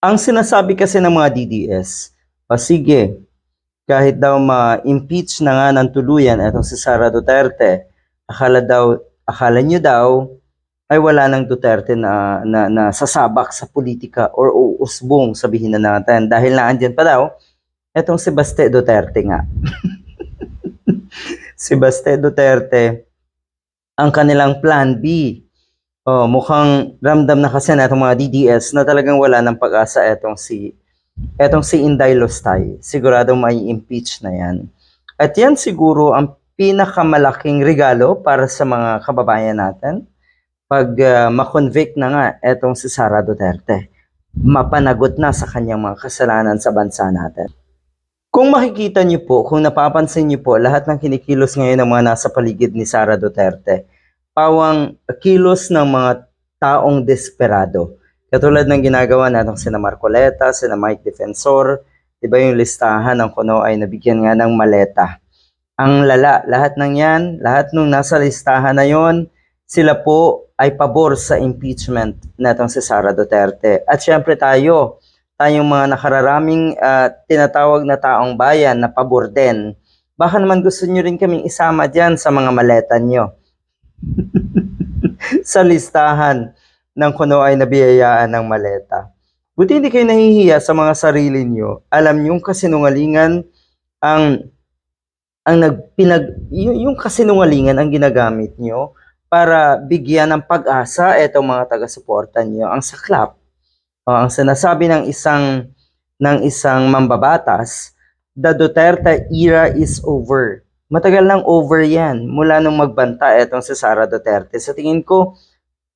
Ang sinasabi kasi ng mga DDS, o sige, kahit daw ma-impeach na nga ng tuluyan itong si Sara Duterte, akala nyo daw ay wala ng Duterte na sasabak sa politika or uusbong, sabihin na natin, dahil naandyan pa daw etong si Baste Duterte nga. Si Baste Duterte, ang kanilang plan B. Mukhang ramdam na kasi na itong mga DDS na talagang wala ng pag-asa etong si Inday Lustay. Siguradong may impeach na yan. At yan siguro ang pinakamalaking regalo para sa mga kababayan natin pag ma-convict na nga etong si Sara Duterte. Mapanagot na sa kanyang mga kasalanan sa bansa natin. Kung makikita niyo po, kung napapansin niyo po, lahat ng kinikilos ngayon ng mga nasa paligid ni Sara Duterte, pawang kilos ng mga taong desperado. Katulad ng ginagawa natong sina Marcoleta, sina Mike Defensor, di ba yung listahan ng kuno ay nabigyan nga ng maleta. Ang lala, lahat ng yan, lahat nung nasa listahan na yon, sila po ay pabor sa impeachment natong si Sara Duterte. At syempre tayong mga nakararaming tinatawag na taong bayan na pabor din. Baka naman gusto nyo rin kaming isama dyan sa mga maleta nyo. Sa listahan ng kuno ay nabiyayaan ng maleta. Buti hindi kayo nahihiya sa mga sarili nyo. Alam nyo, yung kasinungalingan yung kasinungalingan ang ginagamit nyo para bigyan ng pag-asa itong mga taga-suporta nyo. Ang saklap. Ang sinasabi ng isang mambabatas, the Duterte era is over. Matagal nang over yan, mula nung magbanta etong si Sara Duterte. Sa tingin ko,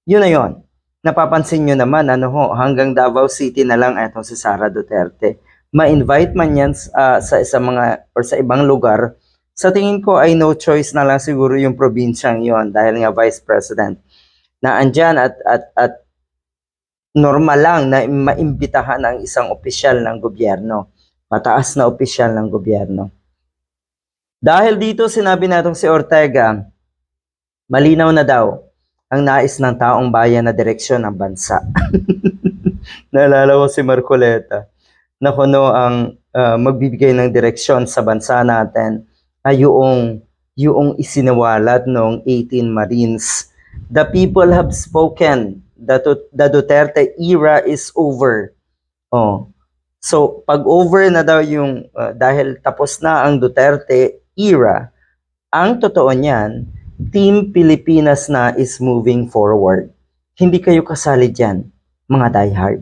yun na yun. Napapansin nyo naman, hanggang Davao City na lang etong si Sara Duterte. Ma-invite man yan sa ibang lugar, sa tingin ko ay no choice na lang siguro yung probinsyang yon dahil nga Vice President na andyan at normal lang na maimbitahan ang isang opisyal ng gobyerno, mataas na opisyal ng gobyerno. Dahil dito sinabi natong si Ortega, malinaw na daw ang nais ng taong bayan na direksyon ng bansa. Naalala ko si Marcoleta na kuno ang magbibigay ng direksyon sa bansa natin ay yung isinawalat ng 18 Marines. The people have spoken. The Duterte era is over. So, pag over na daw yung, dahil tapos na ang Duterte era, ang totoo niyan, Team Pilipinas na is moving forward. Hindi kayo kasali dyan, mga diehard.